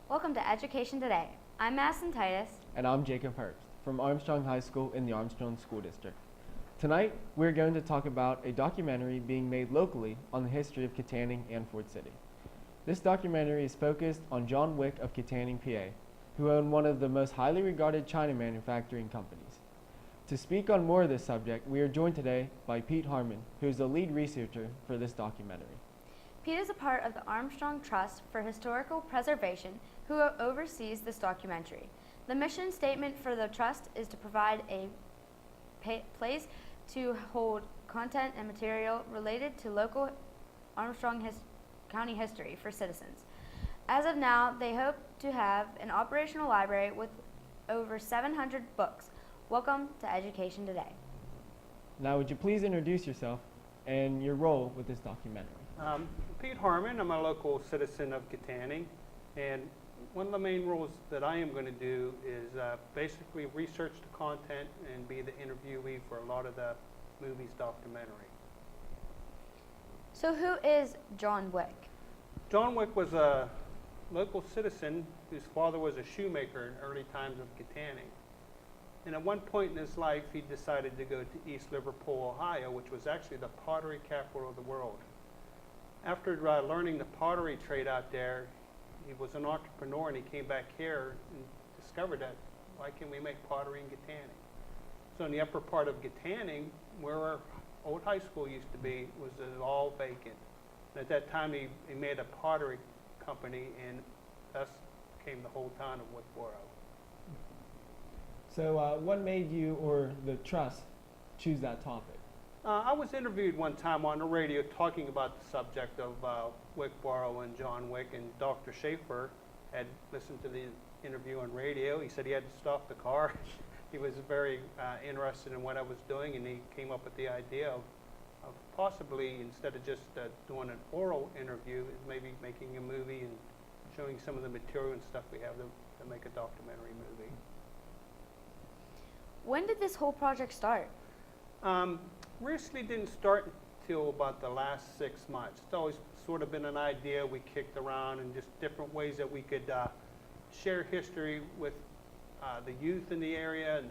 Welcome to Education Today. I'm Madison Titus. And I'm Jacob Herbst from Armstrong High School in the Armstrong School District. Tonight, we're going to talk about a documentary being made locally on the history of Kittanning and Ford City. This documentary is focused on John Wick of Kittanning, PA, who owned one of the most highly regarded China manufacturing companies. To speak on more of this subject, we are joined today by Pete Harmon, who is the lead researcher for this documentary. Pete is a part of the Armstrong Trust for Historical Preservation, who oversees this documentary. The mission statement for the trust is to provide a place to hold content and material related to local Armstrong County history for citizens. As of now, they hope to have an operational library with over 700 books. Welcome to Education Today. Now, would you please introduce yourself and your role with this documentary? Pete Harmon. I'm a local citizen of Kittanning, and one of the main roles that I am going to do is basically research the content and be the interviewee for a lot of the movie's documentary. So who is John Wick? John Wick was a local citizen whose father was a shoemaker in early times of Kittanning. And at one point in his life, he decided to go to East Liverpool, Ohio, which was actually the pottery capital of the world. After learning the pottery trade out there, he was an entrepreneur, and he came back here and discovered that, why can't we make pottery in Kittanning? So in the upper part of Kittanning, where our old high school used to be, was all vacant. And at that time, he made a pottery company, and thus came the whole town of Wick. So what made you or the trust choose that topic? I was interviewed one time on the radio talking about the subject of Wickboro and John Wick, and Dr. Schaefer had listened to the interview on radio. He said he had to stop the car. He was very interested in what I was doing, and he came up with the idea of possibly, instead of just doing an oral interview, is maybe making a movie and showing some of the material and stuff we have to make a documentary movie. When did this whole project start? Recently didn't start until about the last 6 months. It's always sort of been an idea we kicked around, and just different ways that we could share history with the youth in the area and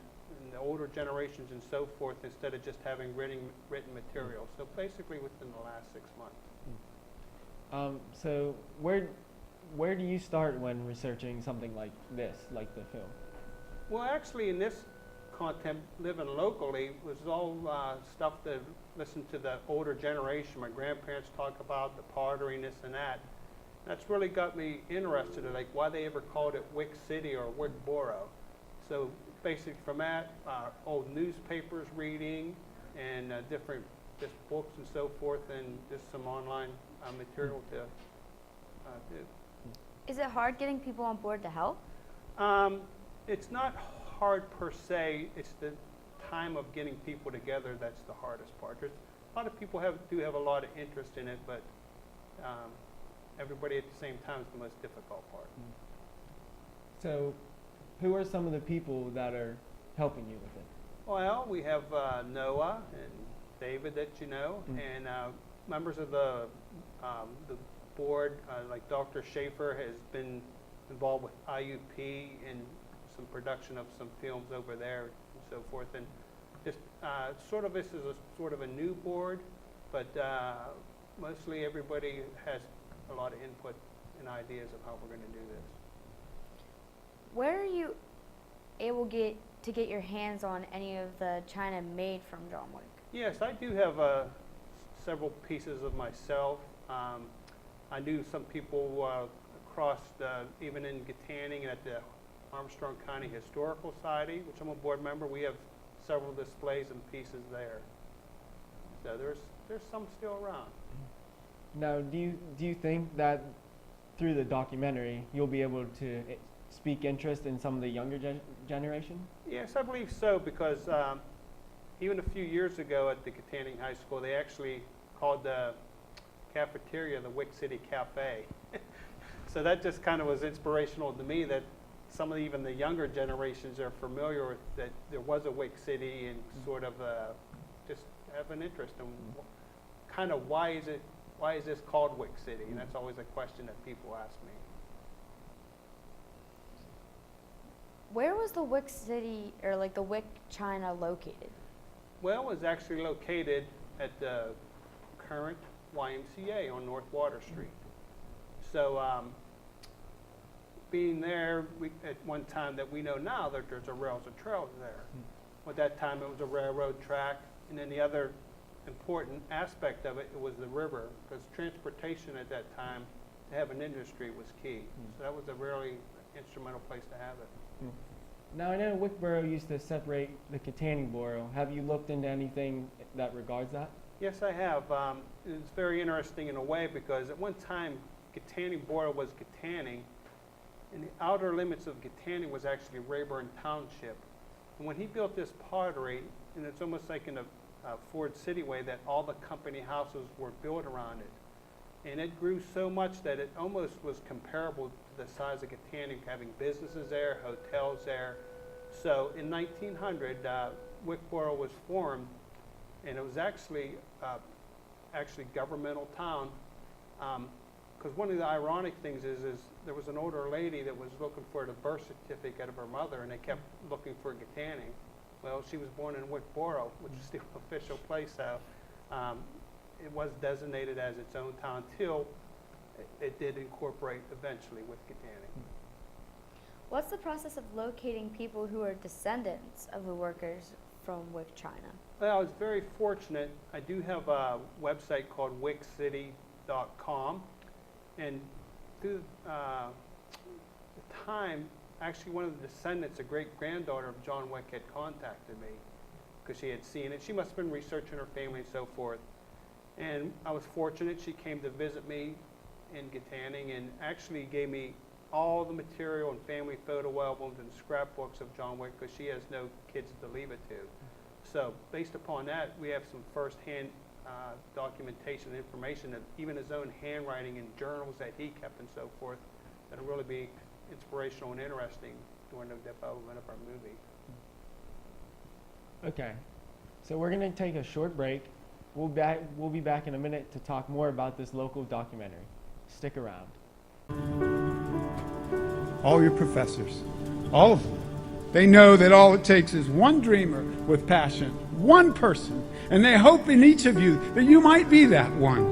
the older generations and so forth, instead of just having written material. So basically within the last 6 months. So where do you start when researching something like this, like the film? Well, actually, in this content, living locally was all stuff that listened to the older generation. My grandparents talk about the pottery and this and that. That's really got me interested in like why they ever called it Wick City or Wickboro. So basically from that, old newspapers reading and different just books and so forth, and just some online material to do. Is it hard getting people on board to help? It's not hard per se. It's the time of getting people together that's the hardest part. There's a lot of people do have a lot of interest in it, but everybody at the same time is the most difficult part. So who are some of the people that are helping you with it? Well, we have Noah and David that you know, and members of the board, like Dr. Schaefer has been involved with IUP in some production of some films over there and so forth, and just sort of this is a sort of a new board, but mostly everybody has a lot of input and ideas of how we're going to do this. Where are you able to get your hands on any of the china made from John Wick? Yes, I do have several pieces of myself. I knew some people across, even in Kittanning and at the Armstrong County Historical Society, which I'm a board member. We have several displays and pieces there. So there's some still around. Now, do you think that through the documentary you'll be able to speak interest in some of the younger generation? Yes, I believe so, because even a few years ago at the Kittanning High School, they actually called the cafeteria the Wick City Cafe. So that just kind of was inspirational to me, that some of even the younger generations are familiar with that there was a Wick City, and sort of just have an interest in kind of why is this called Wick City? And that's always a question that people ask me. Where was the Wick City, or like the Wick, China located? Well, it was actually located at the current YMCA on North Water Street. So being there, at one time that we know now that there's a rails and trails there. At that time it was a railroad track, and then the other important aspect of it was the river, because transportation at that time to have an industry was key. So that was a really instrumental place to have it. Now, I know Wick Borough used to separate the Katanning Borough. Have you looked into anything that regards that? Yes, I have. It's very interesting in a way, because at one time Katanning Borough was Katanning, and the outer limits of Katanning was actually Rayburn Township. And when he built this pottery, and it's almost like in a Ford City way, that all the company houses were built around it. And it grew so much that it almost was comparable to the size of Katanning, having businesses there, hotels there. So in 1900, Wick Borough was formed, and it was actually governmental town. Because one of the ironic things is there was an older lady that was looking for the birth certificate of her mother, and they kept looking for Katanning. Well, she was born in Wick Borough, which is the official place. So it was designated as its own town till it did incorporate eventually with Katanning. What's the process of locating people who are descendants of the workers from Wick, China? Well, I was very fortunate. I do have a website called wickcity.com, and through the time, actually one of the descendants, a great-granddaughter of John Wick, had contacted me because she had seen it. She must have been researching her family and so forth. And I was fortunate. She came to visit me in Katanning and actually gave me all the material and family photo albums and scrapbooks of John Wick, because she has no kids to leave it to. So based upon that, we have some first-hand documentation and information, that even his own handwriting and journals that he kept and so forth, that'll really be inspirational and interesting during the development of our movie. Okay, so we're going to take a short break. We'll be back in a minute to talk more about this local documentary. Stick around. All your professors, all of them, they know that all it takes is one dreamer with passion, one person, and they hope in each of you that you might be that one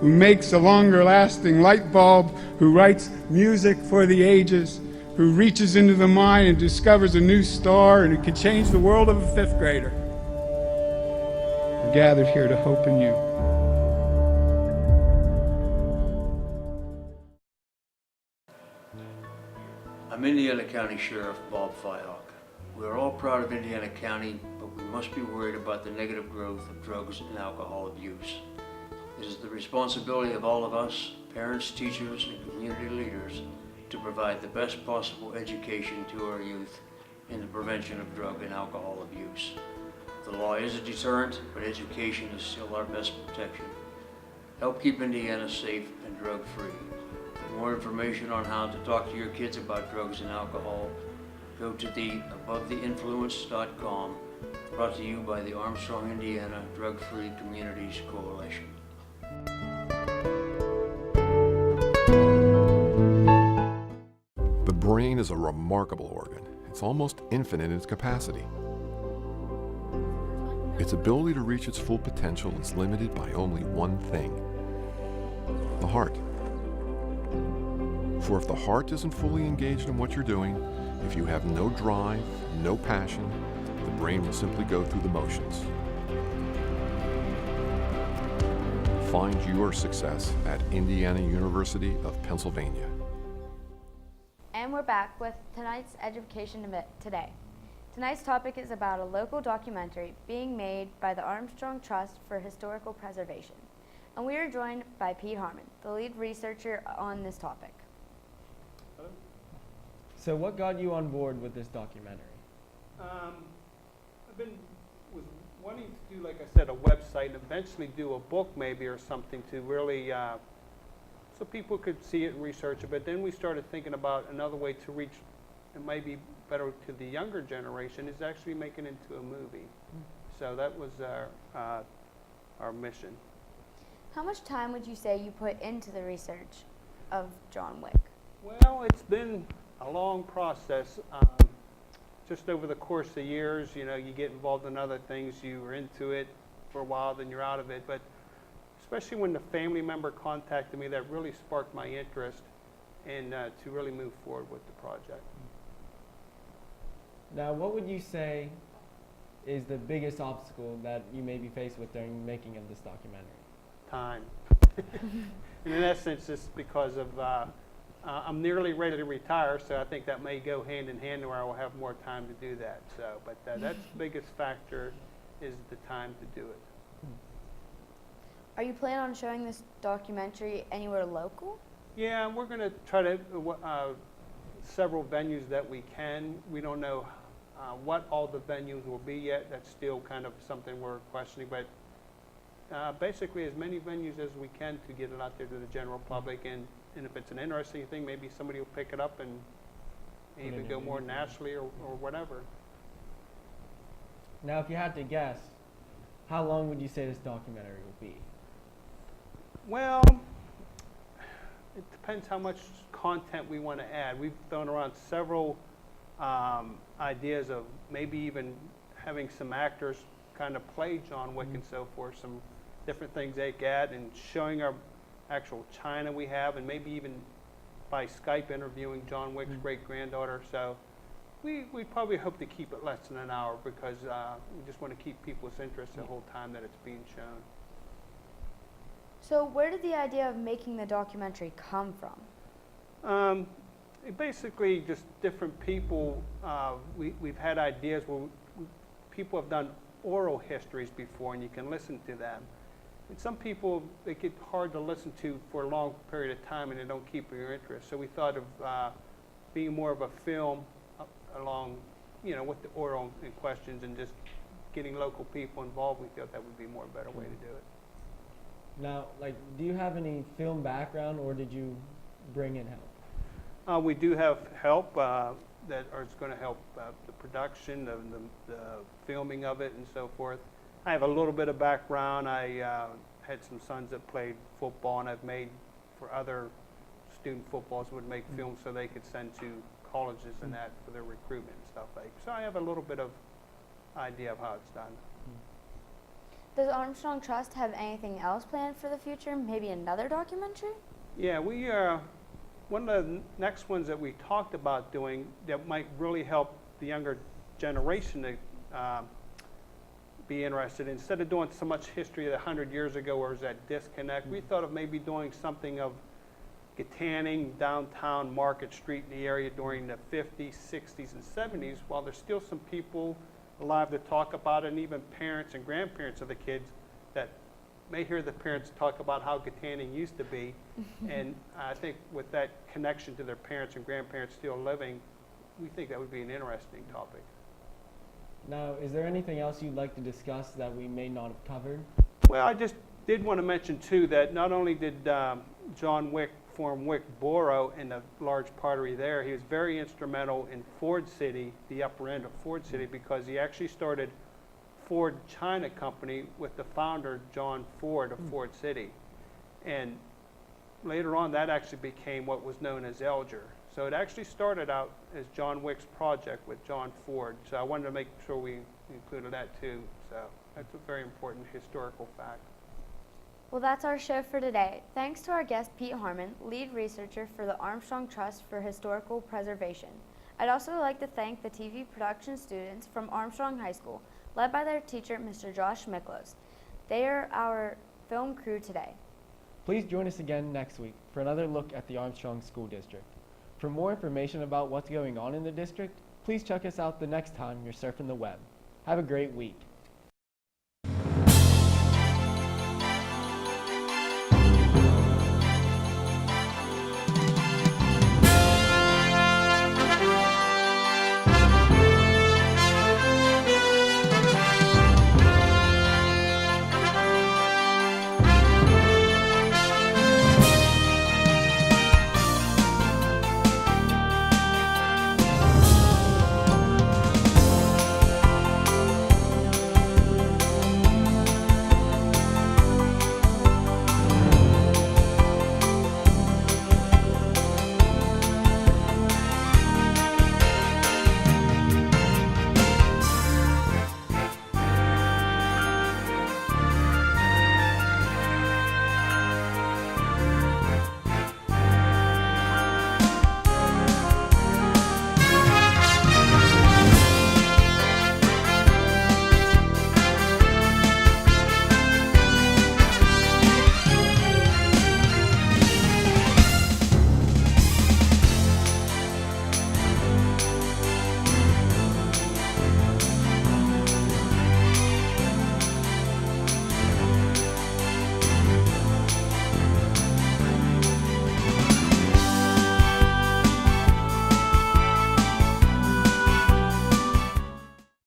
who makes a longer-lasting light bulb, who writes music for the ages, who reaches into the mind and discovers a new star, and who can change the world of a fifth grader. We're gathered here to hope in you. I'm Indiana County Sheriff Bob Fyhawk. We are all proud of Indiana County, but we must be worried about the negative growth of drugs and alcohol abuse. It is the responsibility of all of us, parents, teachers, and community leaders, to provide the best possible education to our youth in the prevention of drug and alcohol abuse. The law is a deterrent, but education is still our best protection. Help keep Indiana safe and drug-free. For more information on how to talk to your kids about drugs and alcohol, go to the AboveTheInfluence.com, brought to you by the Armstrong, Indiana Drug-Free Communities Coalition. The brain is a remarkable organ. It's almost infinite in its capacity. Its ability to reach its full potential is limited by only one thing: the heart. For if the heart isn't fully engaged in what you're doing, if you have no drive, no passion, the brain will simply go through the motions. Find your success at Indiana University of Pennsylvania. And we're back with tonight's education today. Tonight's topic is about a local documentary being made by the Armstrong Trust for Historical Preservation. And we are joined by Pete Harmon, the lead researcher on this topic. So what got you on board with this documentary? Was wanting to do, like I said, a website and eventually do a book maybe or something to really, so people could see it and research it. But then we started thinking about another way to reach, it might be better to the younger generation, is actually making it into a movie. So that was our mission. How much time would you say you put into the research of John Wick? Well, it's been a long process. Just over the course of years, you know, you get involved in other things, you are into it for a while, then you're out of it. But especially when the family member contacted me, that really sparked my interest and to really move forward with the project. Now, what would you say is the biggest obstacle that you may be faced with during making of this documentary? Time. And in essence, it's because of I'm nearly ready to retire, so I think that may go hand in hand where I will have more time to do that. So, but that's the biggest factor is the time to do it. Are you planning on showing this documentary anywhere local? Yeah, we're going to try to several venues that we can. We don't know what all the venues will be yet. That's still kind of something we're questioning, but basically as many venues as we can to get it out there to the general public. And if it's an interesting thing, maybe somebody will pick it up and even go more nationally or whatever. Now, if you had to guess, how long would you say this documentary will be? Well, it depends how much content we want to add. We've thrown around several ideas of maybe even having some actors kind of play John Wick and so forth, some different things they add, and showing our actual china we have, and maybe even by Skype interviewing John Wick's great-granddaughter. So we probably hope to keep it less than an hour because we just want to keep people's interest the whole time that it's being shown. So where did the idea of making the documentary come from? Basically, just different people. We've had ideas where people have done oral histories before, and you can listen to them. And some people, they get hard to listen to for a long period of time, and they don't keep your interest. So we thought of being more of a film along, you know, with the oral questions and just getting local people involved. We thought that would be a better way to do it. Now, like, do you have any film background, or did you bring in help? We do have help that is going to help the production, the filming of it, and so forth. I have a little bit of background. I had some sons that played football, and I've made for other student footballs would make films so they could send to colleges and that for their recruitment and stuff like. So I have a little bit of idea of how it's done. Does Armstrong Trust have anything else planned for the future? Maybe another documentary? Yeah, we one of the next ones that we talked about doing that might really help the younger generation to be interested. Instead of doing so much history of 100 years ago where there's that disconnect, we thought of maybe doing something of Gitaning, downtown Market Street in the area during the 50s, 60s, and 70s, while there's still some people alive to talk about it, and even parents and grandparents of the kids that may hear the parents talk about how Gitaning used to be. And I think with that connection to their parents and grandparents still living, we think that would be an interesting topic. Now, is there anything else you'd like to discuss that we may not have covered? Well, I just did want to mention, too, that not only did John Wick form Wick Borough in the large artery there, he was very instrumental in Ford City, the upper end of Ford City, because he actually started Ford China Company with the founder, John Ford of Ford City. And later on, that actually became what was known as Elger. So it actually started out as John Wick's project with John Ford. So I wanted to make sure we included that too. So that's a very important historical fact. Well, that's our show for today. Thanks to our guest, Pete Harmon, lead researcher for the Armstrong Trust for Historical Preservation. I'd also like to thank the TV production students from Armstrong High School, led by their teacher, Mr. Josh Miklos. They are our film crew today. Please join us again next week for another look at the Armstrong School District. For more information about what's going on in the district, please check us out the next time you're surfing the web. Have a great week.